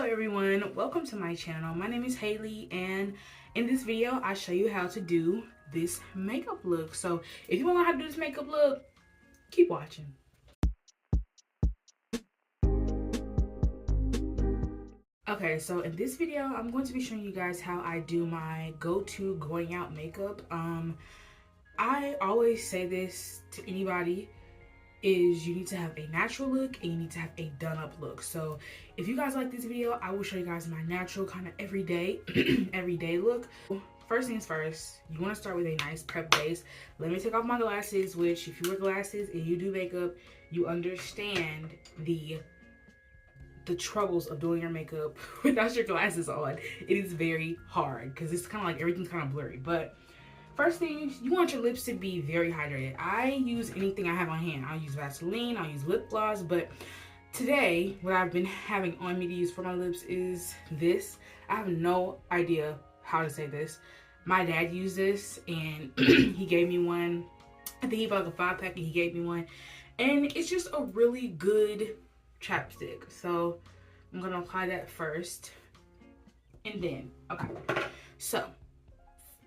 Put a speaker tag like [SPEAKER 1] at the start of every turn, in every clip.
[SPEAKER 1] everyone, welcome to my channel. My name is Hailey, and in this video I show you how to do this makeup look. So if you want to know how to do this makeup look, keep watching. Okay, so in this video I'm going to be showing you guys how I do my go-to going out makeup. I always say this to anybody, is you need to have a natural look and you need to have a done up look. So if you guys like this video, I will show you guys my natural kind of everyday everyday look. First things first, you want to start with a nice prep base. Let me take off my glasses, which if you wear glasses and you do makeup, you understand the troubles of doing your makeup without your glasses on. It is very hard because it's kind of like everything's kind of blurry. But first thing, you want your lips to be very hydrated. I use anything I have on hand. I'll use Vaseline, I'll use lip gloss, but today, what I've been having on me to use for my lips is this. I have no idea how to say this. My dad used this and he gave me one. I think he bought like a 5-pack and he gave me one. And it's just a really good chapstick. So I'm gonna apply that first. And then, okay, so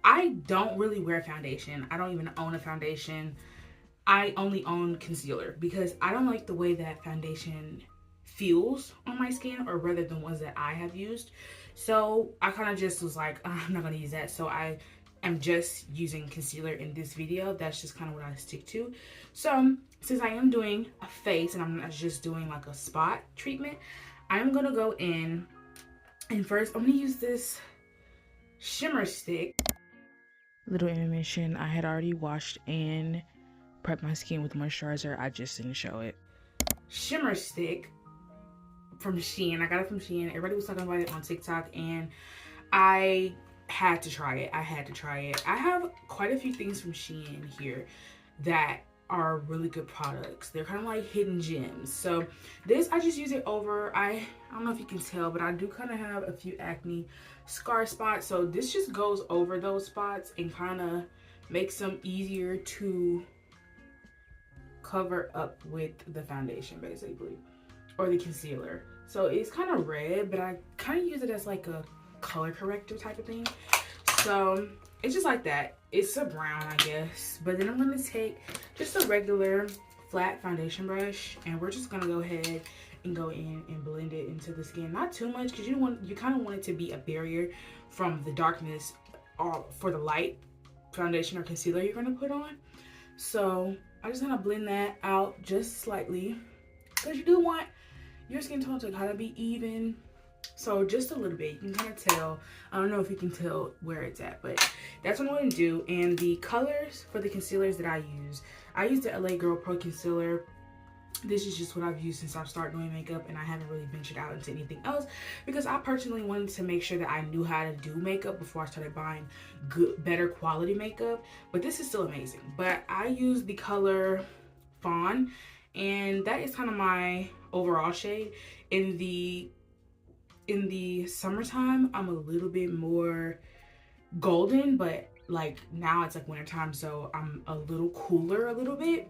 [SPEAKER 1] I don't really wear foundation. I don't even own a foundation. I only own concealer because I don't like the way that foundation feels on my skin, or rather the ones that I have used. So I kind of just was like, I'm not gonna use that. So I am just using concealer in this video. That's just kind of what I stick to. So since I am doing a face and I'm not just doing like a spot treatment, I'm gonna go in and first I'm gonna use this shimmer stick. Little intermission, I had already washed and prepped my skin with moisturizer. I just didn't show it. Shimmer stick from Shein. I got it from Shein. Everybody was talking about it on TikTok and I had to try it. I have quite a few things from Shein here that are really good products. They're kind of like hidden gems. So this, I just use it over, I don't know if you can tell, but I do kind of have a few acne scar spots. So this just goes over those spots and kind of makes them easier to cover up with the foundation basically, or the concealer. So it's kind of red, but I kind of use it as like a color corrector type of thing. So it's just like that. It's a brown, I guess. But then I'm going to take just a regular flat foundation brush and we're just going to go ahead and go in and blend it into the skin. Not too much because you kind of want it to be a barrier from the darkness or for the light foundation or concealer you're going to put on. So I just kind of blend that out just slightly because you do want your skin tone to kind of be even. So just a little bit, you can kind of tell. I don't know if you can tell where it's at, but that's what I'm going to do. And the colors for the concealers that I use the LA Girl Pro Concealer. This is just what I've used since I've started doing makeup, and I haven't really ventured out into anything else because I personally wanted to make sure that I knew how to do makeup before I started buying better quality makeup. But this is still amazing. But I use the color Fawn, and that is kind of my overall shade. In the summertime, I'm a little bit more golden, but like now it's like wintertime, so I'm a little cooler a little bit.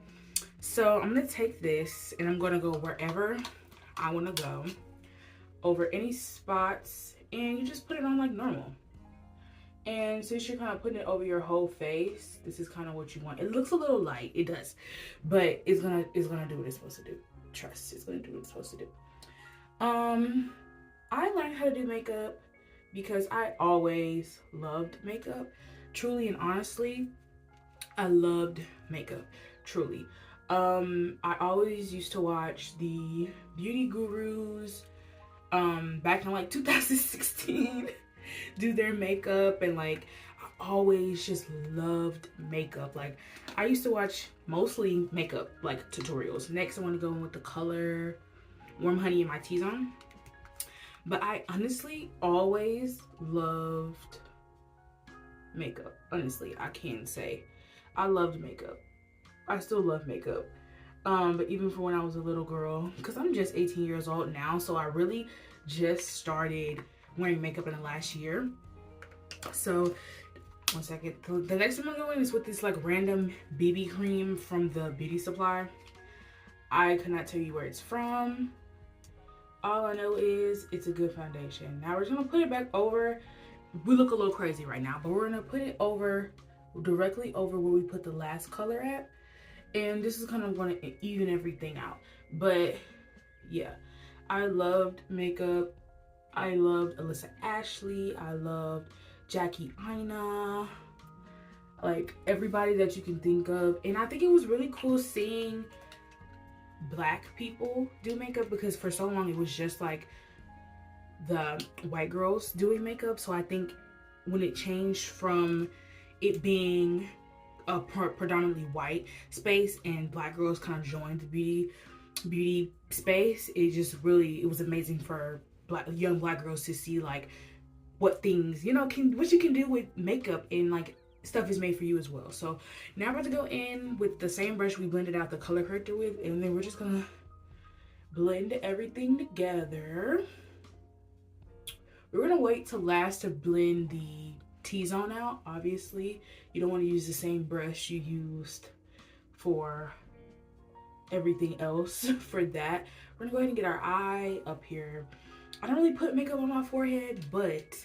[SPEAKER 1] So I'm gonna take this and I'm gonna go wherever I wanna go, over any spots, and you just put it on like normal. And since you're kind of putting it over your whole face, this is kind of what you want. It looks a little light, it does, but it's gonna do what it's supposed to do. Trust, it's gonna do what it's supposed to do. I learned how to do makeup because I always loved makeup. Truly and honestly, I loved makeup, truly. I always used to watch the beauty gurus back in like 2016 do their makeup, and like I always just loved makeup. Like I used to watch mostly makeup like tutorials. Next I want to go in with the color Warm Honey in my T-zone. But I honestly always loved makeup. Honestly, I can say I loved makeup. I still love makeup. But even for when I was a little girl, because I'm just 18 years old now, so I really just started wearing makeup in the last year. So one second. The next one I'm going is with this like random BB cream from the beauty supply. I cannot tell you where it's from. All I know is it's a good foundation. Now we're just gonna put it back over. We look a little crazy right now, but we're gonna put it over, directly over where we put the last color at. And this is kind of gonna even everything out. But yeah, I loved makeup. I loved Alyssa Ashley. I loved Jackie Aina. Like everybody that you can think of. And I think it was really cool seeing Black people do makeup, because for so long it was just like the white girls doing makeup. So I think when it changed from it being a predominantly white space and Black girls kind of joined the beauty space, it was amazing for young Black girls to see like what things, you know, what you can do with makeup, and like stuff is made for you as well. So now I'm about to go in with the same brush we blended out the color corrector with, and then we're just gonna blend everything together. We're gonna wait till last to blend the T-zone out. Obviously, you don't want to use the same brush you used for everything else for that. We're gonna go ahead and get our eye up here. I don't really put makeup on my forehead, but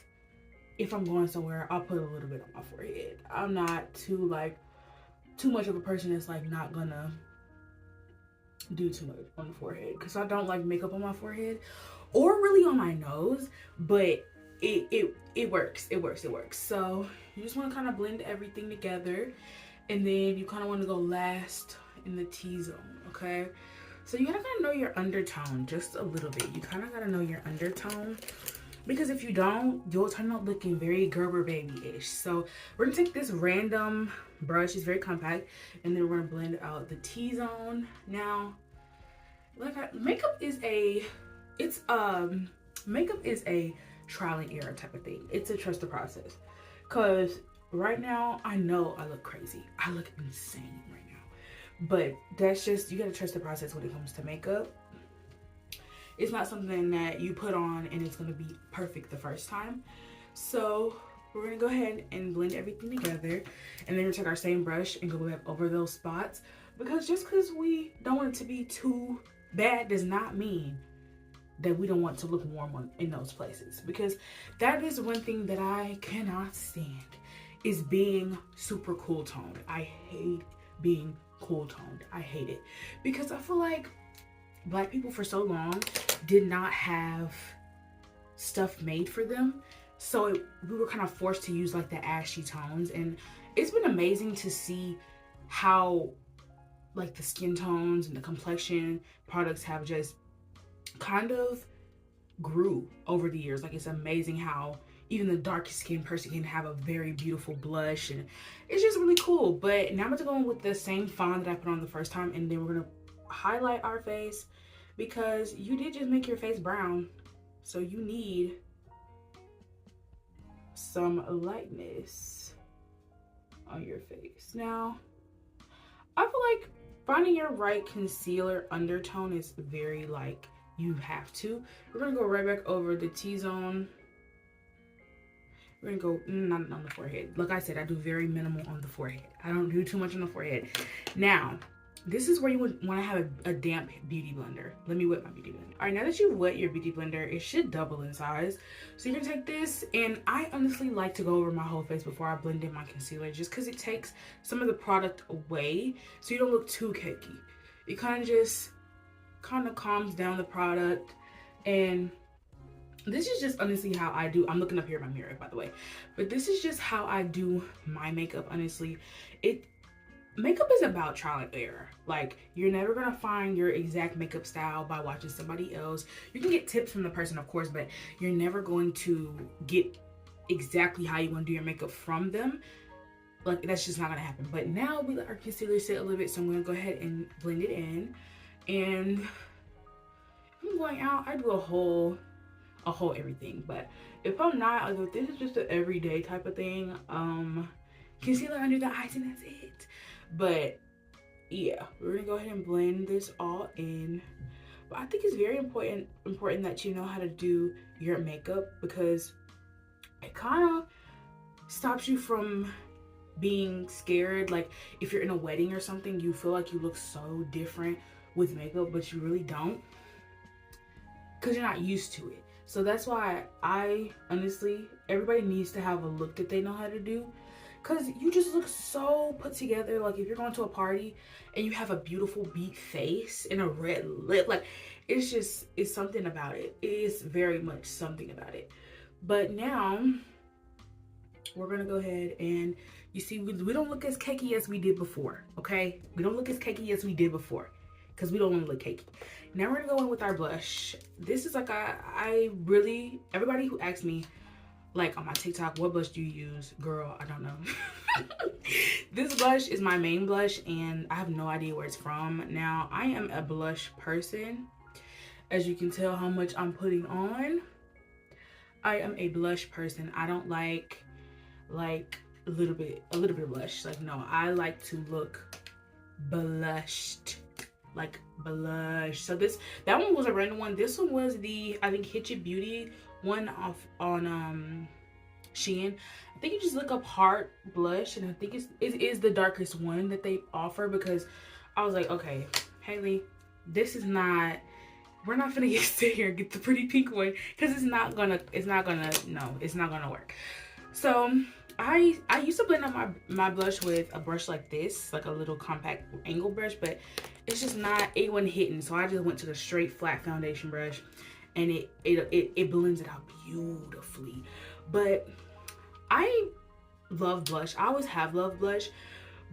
[SPEAKER 1] if I'm going somewhere, I'll put a little bit on my forehead. I'm not too much of a person that's like not gonna do too much on the forehead, because I don't like makeup on my forehead or really on my nose, but it works. So you just want to kind of blend everything together, and then you kind of want to go last in the T-zone, okay? So you gotta kind of know your undertone just a little bit. You kind of gotta know your undertone, because if you don't, you'll turn out looking very Gerber baby-ish. So we're gonna take this random brush, it's very compact, and then we're gonna blend out the T-zone. Now, makeup is a trial and error type of thing. It's a trust the process. Cause right now, I know I look crazy. I look insane right now. But that's just, you gotta trust the process when it comes to makeup. It's not something that you put on and it's gonna be perfect the first time. So we're gonna go ahead and blend everything together, and then we take our same brush and go back over those spots, because just because we don't want it to be too bad does not mean that we don't want to look warm in those places, because that is one thing that I cannot stand, is being super cool toned. I hate being cool toned. I hate it, because I feel like Black people for so long did not have stuff made for them, so we were kind of forced to use like the ashy tones. And it's been amazing to see how like the skin tones and the complexion products have just kind of grew over the years. Like, it's amazing how even the darkest skin person can have a very beautiful blush, and it's just really cool. But now I'm going to go in with the same font that I put on the first time, and then we're going to highlight our face, because you did just make your face brown, so you need some lightness on your face. Now, I feel like finding your right concealer undertone is very like, you have to. We're gonna go right back over the T-zone. We're gonna go not on the forehead. Like I said, I do very minimal on the forehead. I don't do too much on the forehead. Now, this is where you would want to have a damp beauty blender. Let me wet my beauty blender. All right, now that you wet your beauty blender, it should double in size. So you're gonna take this, and I honestly like to go over my whole face before I blend in my concealer, just because it takes some of the product away, so you don't look too cakey. It kind of calms down the product. And this is just honestly how I do. I'm looking up here at my mirror, by the way, but this is just how I do my makeup. Honestly, makeup is about trial and error. Like, you're never gonna find your exact makeup style by watching somebody else. You can get tips from the person, of course, but you're never going to get exactly how you want to do your makeup from them. Like, that's just not gonna happen. But now we let our concealer sit a little bit, so I'm gonna go ahead and blend it in. And if I'm going out, I do a whole everything. But if I'm not, like, if this is just an everyday type of thing, concealer under the eyes, and that's it. But yeah, we're gonna go ahead and blend this all in. But I think it's very important that you know how to do your makeup, because it kind of stops you from being scared. Like, if you're in a wedding or something, you feel like you look so different with makeup, but you really don't. because you're not used to it. So that's why I honestly, everybody needs to have a look that they know how to do, because you just look so put together. Like if you're going to a party and you have a beautiful beat face and a red lip, like it's something about it. It is very much something about it. But now we're gonna go ahead and, you see, we don't look as cakey as we did before, okay? We don't look as cakey as we did before because we don't want to look cakey. Now we're gonna go in with our blush. This is like, I really, everybody who asks me like on my TikTok, what blush do you use? Girl, I don't know. This blush is my main blush and I have no idea where it's from. Now, I am a blush person. As you can tell how much I'm putting on. I am a blush person. I don't like a little bit of blush. Like, no, I like to look blushed. Like blush. So that one was a random one. This one was the, I think, Hitch It Beauty one off on Shein. I think you just look up Heart Blush, and I think it is the darkest one that they offer, because I was like, okay, Hailey, this is not, we're not gonna sit here and get the pretty pink one, because it's not gonna work. So I used to blend out my blush with a brush like this, like a little compact angle brush, but it's just not, it wasn't hitting. So I just went to the straight flat foundation brush, and it blends it out beautifully. But I love blush. I always have loved blush,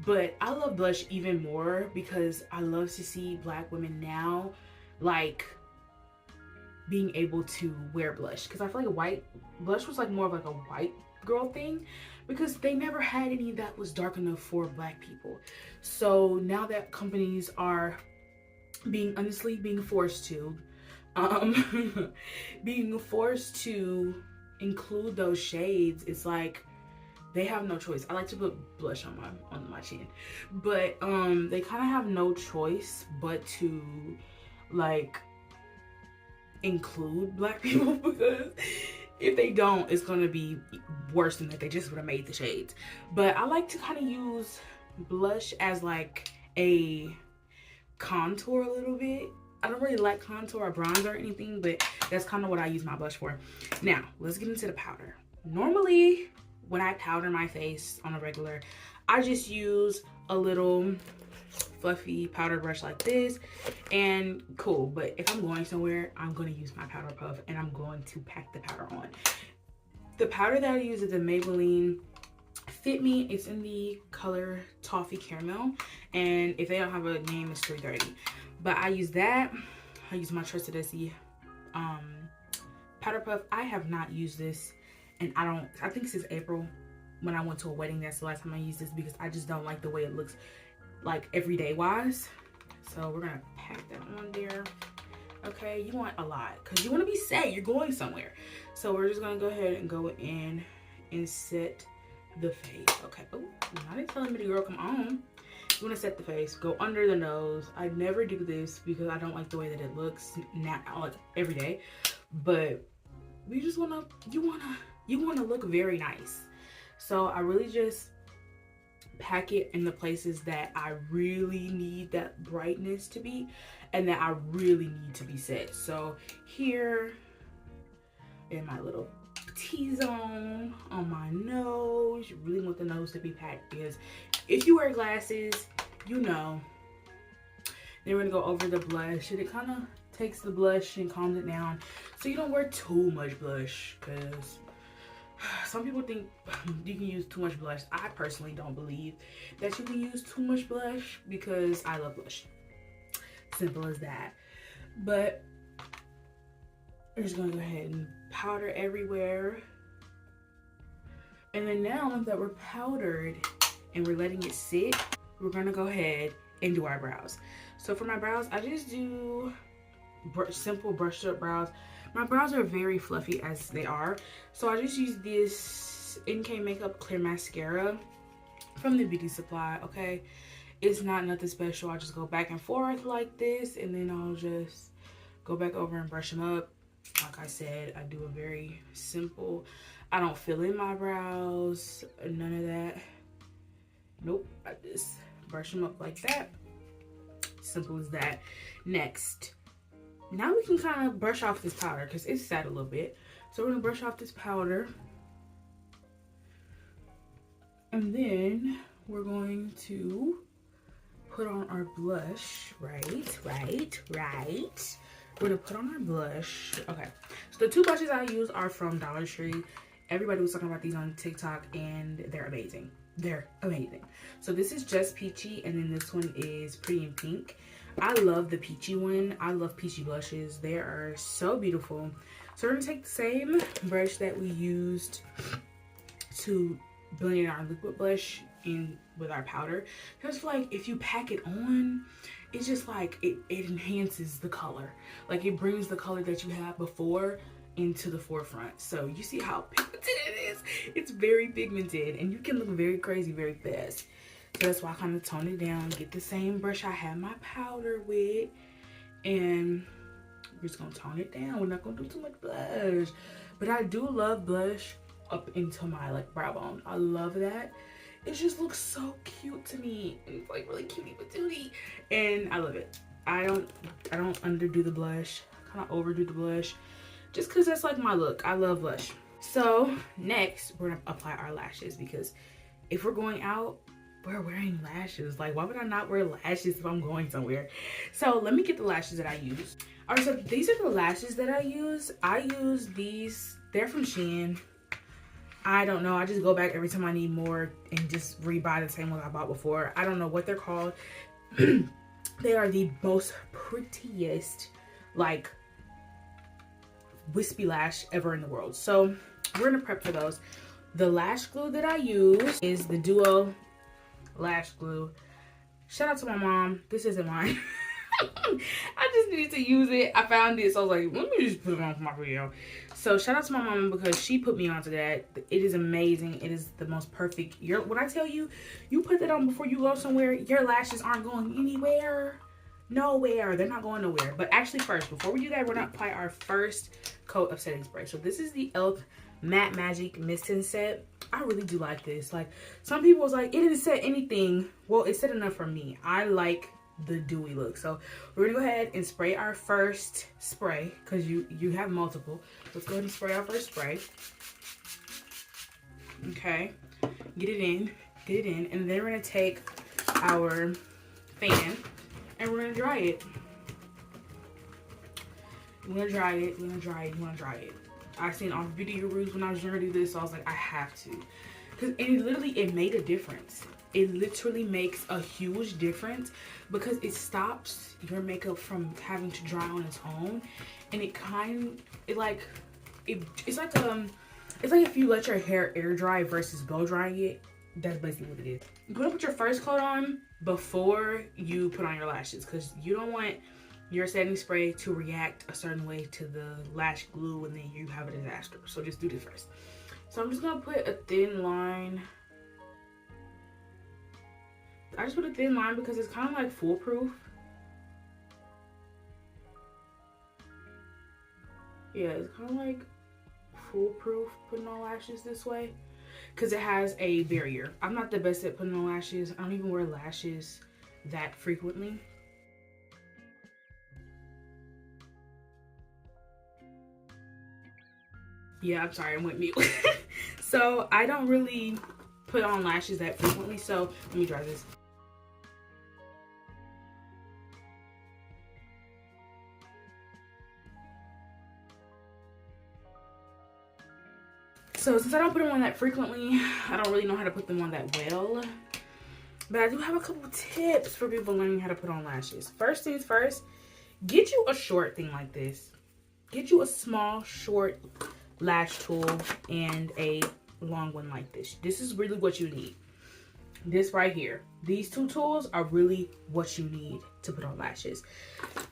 [SPEAKER 1] but I love blush even more because I love to see Black women now like being able to wear blush, because I feel like white blush was like more of like a white girl thing, because they never had any that was dark enough for Black people. So now that companies are being forced to being forced to include those shades, it's like they have no choice. I like to put blush on my chin, but they kind of have no choice but to like include Black people, because if they don't, it's gonna be worse than that they just would have made the shades. But I like to kind of use blush as like a contour a little bit. I don't really like contour or bronzer or anything, but that's kind of what I use my blush for. Now, let's get into the powder. Normally, when I powder my face on a regular, I just use a little fluffy powder brush like this, and cool. But if I'm going somewhere, I'm going to use my powder puff, and I'm going to pack the powder on. The powder that I use is the Maybelline Fit Me. It's in the color Toffee Caramel, and if they don't have a name, it's 330. But I use that. I use my Trusted Essie powder puff. I have not used this, and I think since April when I went to a wedding, that's the last time I used this, because I just don't like the way it looks like everyday wise. So we're gonna pack that on there. Okay, you want a lot because you want to be set, you're going somewhere. So we're just gonna go ahead and go in and set the face. Okay, oh, now they're telling me the girl come on. You want to set the face, go under the nose. I never do this because I don't like the way that it looks now, like every day. But we just wanna, you wanna look very nice. So I really just pack it in the places that I really need that brightness to be, and that I really need to be set. So here in my little T-zone on my nose, you really want the nose to be packed, because if you wear glasses, you know. Then we're gonna go over the blush, and it kind of takes the blush and calms it down, so you don't wear too much blush, because some people think you can use too much blush. I personally don't believe that you can use too much blush, because I love blush. Simple as that. But we're just gonna go ahead and powder everywhere. And then now that we're powdered and we're letting it sit, we're gonna go ahead and do our brows. So for my brows, I just do simple brushed up brows. My brows are very fluffy as they are, so I just use this NK Makeup Clear Mascara from the Beauty Supply. Okay, it's not nothing special. I just go back and forth like this, and then I'll just go back over and brush them up. Like I said, I do a very simple, I don't fill in my brows, none of that. Nope, I just brush them up like that. Simple as that. Next, Now we can kind of brush off this powder because it's sat a little bit. So we're gonna brush off this powder. And then we're going to put on our blush, right. We're gonna put on our blush. Okay, so the two blushes I use are from Dollar Tree. Everybody was talking about these on TikTok and they're amazing. They're amazing. So this is Just Peachy and then this one is Pretty in Pink. I love the peachy one. I love peachy blushes. They are so beautiful. So we're gonna take the same brush that we used to blend in our liquid blush in with our powder. Just like if you pack it on, it's just like it enhances the color. Like it brings the color that you had before into the forefront. So you see how pigmented it is. It's very pigmented and you can look very crazy very fast. So that's why I kind of tone it down, get the same brush I had my powder with, and we're just gonna tone it down. We're not gonna do too much blush, but I do love blush up into my like brow bone. I love that. It just looks so cute to me. It's like really cutie patootie, and I love it. I don't underdo the blush. I kind of overdo the blush, just cause that's like my look. I love blush. So next we're gonna apply our lashes because if we're going out, we're wearing lashes. Like, why would I not wear lashes if I'm going somewhere? So let me get the lashes that I use. All right, so these are the lashes that I use. I use these. They're from Shein. I don't know. I just go back every time I need more and just rebuy the same ones I bought before. I don't know what they're called. They are the most prettiest, like, wispy lash ever in the world. So we're gonna prep for those. The lash glue that I use is the Duo lash glue. Shout out to my mom. This isn't mine. I just needed to use it. I found it, so I was like, let me just put it on for my video. So shout out to my mom because she put me onto that. It is amazing. It is the most perfect. When I tell you, you put that on before you go somewhere, your lashes aren't going anywhere. Nowhere. They're not going nowhere. But actually first, before we do that, we're gonna apply our first coat of setting spray. So this is the e.l.f. Matte Magic Misting Set. I really do like this. Like, some people was like, it didn't set anything. Well, it set enough for me. I like the dewy look. So we're gonna go ahead and spray our first spray because you have multiple. Let's go ahead and spray our first spray. Okay, get it in, and then we're gonna take our fan and we're gonna dry it. We're gonna dry it. I seen all the beauty gurus when I was younger do this, so I was like, I have to, because it made a difference. It literally makes a huge difference because it stops your makeup from having to dry on its own, and it's like if you let your hair air dry versus blow drying it. That's basically what it is. You're gonna put your first coat on before you put on your lashes because you don't want your setting spray to react a certain way to the lash glue and then you have a disaster. So just do this first. So I'm just gonna put a thin line. I just put a thin line because it's kind of like foolproof. Yeah, it's kind of like foolproof putting on lashes this way because it has a barrier. I'm not the best at putting on lashes. I don't even wear lashes that frequently. Yeah, I'm sorry, I went mute. So I don't really put on lashes that frequently, so let me dry this. So since I don't put them on that frequently, I don't really know how to put them on that well. But I do have a couple tips for people learning how to put on lashes. First things first, get you a short thing like this. Get you a small, short lash tool and a long one like this. This is really what you need. This right here. These two tools are really what you need to put on lashes.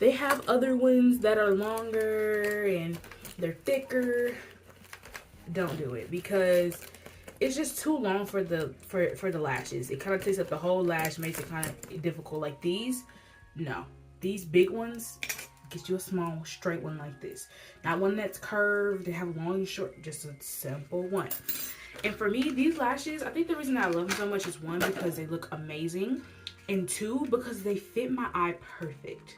[SPEAKER 1] They have other ones that are longer and they're thicker. Don't do it because it's just too long for the lashes. It kind of takes up the whole lash, makes it kind of difficult. Like these, no. These big ones, get you a small straight one like this. Not one that's curved. They have long and short, just a simple one. And for me, these lashes, I think the reason I love them so much is one, because they look amazing, and two, because they fit my eye perfect.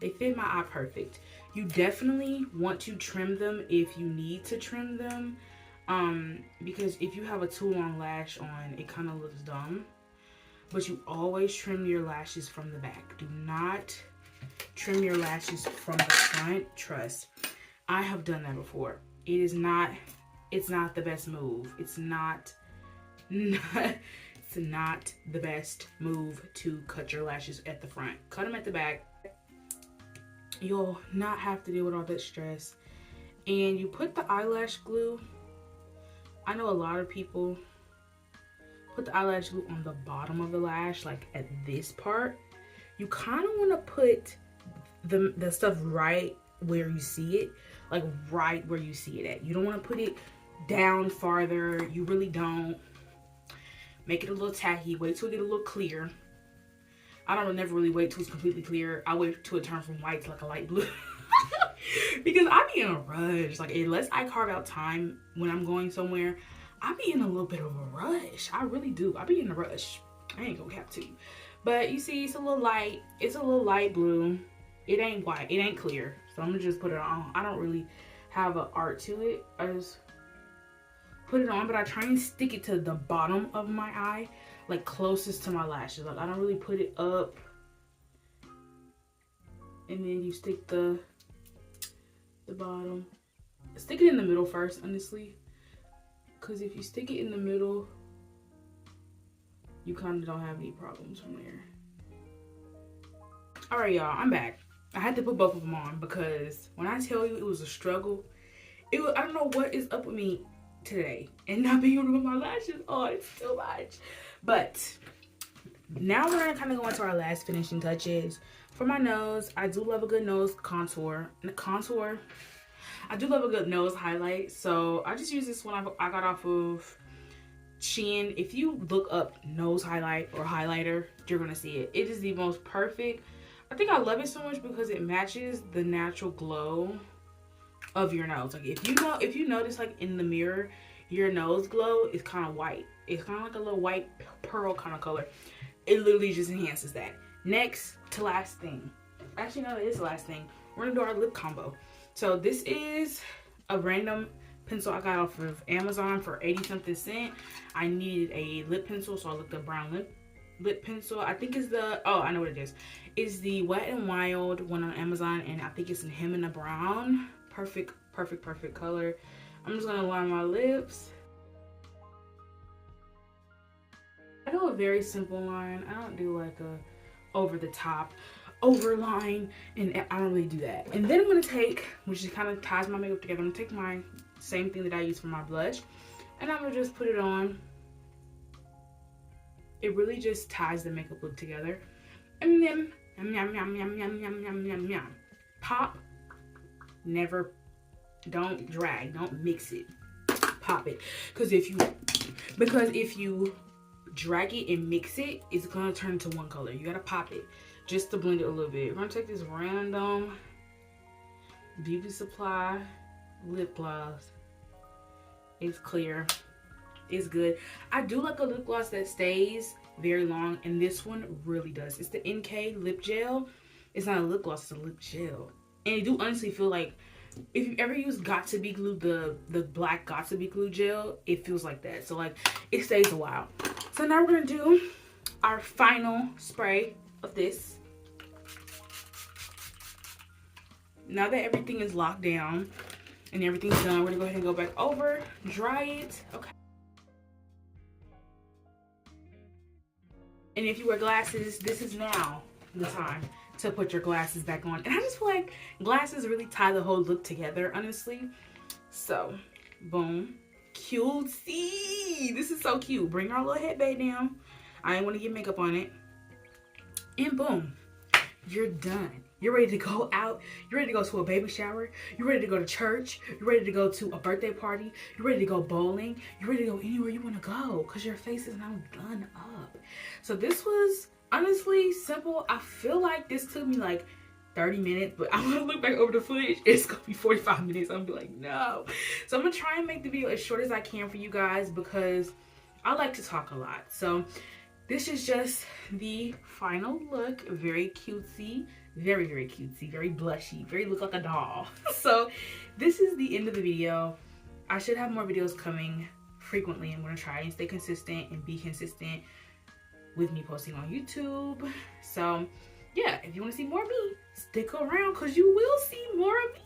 [SPEAKER 1] They fit my eye perfect. You definitely want to trim them if you need to trim them. Because if you have a too long lash on, it kind of looks dumb. But you always trim your lashes from the back. Do not trim your lashes from the front. Trust. I have done that before. It's not the best move. It's not the best move to cut your lashes at the front. Cut them at the back. You'll not have to deal with all that stress. And you put the eyelash glue. I know a lot of people put the eyelash glue on the bottom of the lash, like at this part. You kind of want to put the stuff right where you see it, like right where you see it at. You don't want to put it down farther. You really don't. Make it a little tacky. Wait till it get a little clear. I don't never really wait till it's completely clear. I wait till it turns from white to like a light blue. Because I be in a rush. Like, unless I carve out time when I'm going somewhere, I be in a little bit of a rush. I really do. I be in a rush. I ain't gonna cap to you. But you see, it's a little light. It's a little light blue. It ain't white. It ain't clear. So I'm gonna just put it on. I don't really have an art to it. I just put it on, but I try and stick it to the bottom of my eye, like closest to my lashes. Like, I don't really put it up. And then you stick the bottom. Stick it in the middle first, honestly. Because if you stick it in the middle, you kind of don't have any problems from there. Alright, y'all, I'm back. I had to put both of them on because when I tell you it was a struggle, I don't know what is up with me today and not being able to put my lashes on. It's too much. But now we're gonna kind of go into our last finishing touches. For my nose, I do love a good nose contour. I do love a good nose highlight, so I just use this one I got off of Shein. If you look up nose highlight or highlighter, you're gonna see it. It is the most perfect. I think I love it so much because it matches the natural glow of your nose. Like, if you notice, like, in the mirror, your nose glow is kind of white. It's kind of like a little white pearl kind of color. It literally just enhances that. Next to last thing. Actually, no, it is the last thing. We're gonna do our lip combo. So this is a random pencil I got off of Amazon for 80-something cents. I needed a lip pencil, so I looked up brown lip pencil. I think it's the, oh, I know what it is. It's the Wet n Wild one on Amazon, and I think it's in him and the brown. Perfect, perfect, perfect color. I'm just gonna line my lips. I do a very simple line. I don't do like a over the top overline, and I don't really do that. And then I'm gonna take, which just kind of ties my makeup together, I'm gonna take my same thing that I use for my blush, and I'm gonna just put it on. It really just ties the makeup look together. And then yum, yum, yum, yum, yum, yum, yum, yum. Pop. Never, don't drag, don't mix it. Pop it. Because if you drag it and mix it, it's gonna turn into one color. You gotta pop it just to blend it a little bit. We're gonna take this random Beauty Supply lip gloss. It's clear. It's good. I do like a lip gloss that stays very long, and this one really does. It's the NK lip gel. It's not a lip gloss, it's a lip gel. And you do honestly feel like, if you ever use Got To Be Glue, the black Got To Be Glue gel, it feels like that. So like, it stays a while. So now we're gonna do our final spray of this. Now that everything is locked down and everything's done, we're gonna go ahead and go back over, dry it. Okay. And if you wear glasses, this is now the time to put your glasses back on. And I just feel like glasses really tie the whole look together, honestly. So, boom. Cutesy. This is so cute. Bring our little headband down. I ain't want to get makeup on it. And boom. You're done. You're ready to go out. You're ready to go to a baby shower. You're ready to go to church. You're ready to go to a birthday party. You're ready to go bowling. You're ready to go anywhere you want to go because your face is now done up. So this was honestly simple. I feel like this took me like 30 minutes, but I'm gonna look back over the footage. It's gonna be 45 minutes. I'm gonna be like, no. So I'm gonna try and make the video as short as I can for you guys because I like to talk a lot. So this is just the final look. Very cutesy, very, very cutesy, very blushy, very look like a doll. So this is the end of the video. I should have more videos coming frequently. I'm going to try and stay consistent and be consistent with me posting on YouTube. So yeah, if you want to see more of me, stick around because you will see more of me.